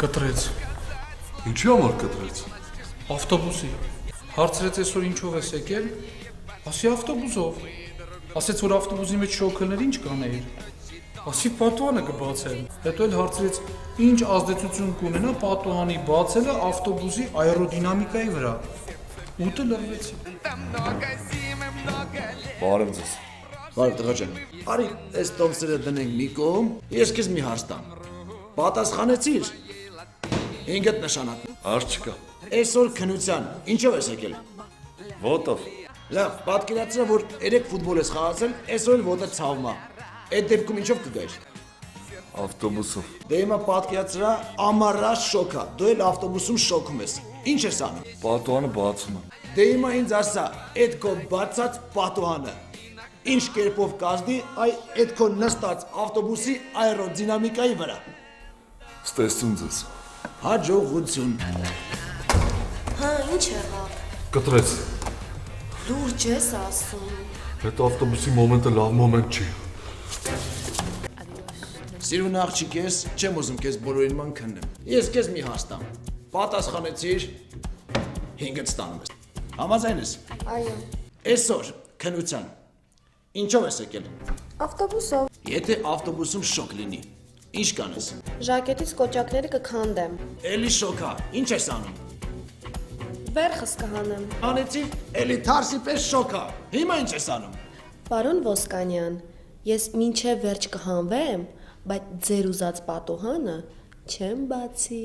Կտրեց Ինչի համար կտրեց։ ավտոբուսի։ Հարցրեց այսօր ինչով ես եկել։ Ասի ավտոբուսով։ Ասեց որ ավտոբուսի մեջ շոքերներ ինչ կանեիր։ Ասի պատուհանը կբացեմ։ Հետո էլ հարցրեց ինչ ազդեցություն կունենա պատուհանի բացելը ավտոբուսի աերոդինամիկայի վրա։ Ուտը լրվեցի։ Բարև ձեզ։ Բարև տղա ջան։ Արի, այս տոմսերը դնենք մի կողմ, ես քեզ մի հարց տամ։ Պատասխանեցիր։ 5 նշանակ։ Հարց չկա։ Այսօր քնության ինչով ես եկել։ Ոտով։ Լավ, պատկերացրա որ 3 ֆուտբոլ ես խաղացել, այսօր էլ ոտը ցավում է։ Այդ դեպքում ինչով կգայր։ Ավտոբուսով։ Դե հիմա պատկերացրա ամառա շոկա։ Դու էլ ավտոբուսում շոկում ես։ Ինչ ես անում։ Պատուհանը բացում եմ։ Դե հիմա ինձ ասա, այդ քո բացած պատուհանը ինչ կերպով կազդի այդ քո նստած ավտոբուսի աերոդինամիկայի վրա։ Ստեսություն ձեզ։ Հաջողություն։ Հա, ինչ եղավ։ Կտրեց։ Լուրջ ես ասում։ Այդ ավտոբուսի մոմենտը լավ մոմենտ չի։ Սիրուն աղջիկ ես, չեմ ուզում քեզ բոլորին ման քննեմ։ Ես քեզ մի հարց տամ։ Պատասխանեցիր 5-ը ստանում ես։ Համաձայն ես։ Այո։ Այսօր քնության ինչով ես եկել։ Ավտոբուսով։ Եթե ավտոբուսում շոկ լինի, ինչ կանես։ Ժակետից կոճակները կքանդեմ։ Էլի շոկա, ինչ ես անում։ Վերխս կհանեմ։ Անեցի, էլի թարսի պես շոկա։ Հիմա ինչ ես անում։ Պարոն Ոսկանյան, ես մինչև վերջ կհանվեմ, բայց ձեր ուզած պատուհանը չեմ բացի։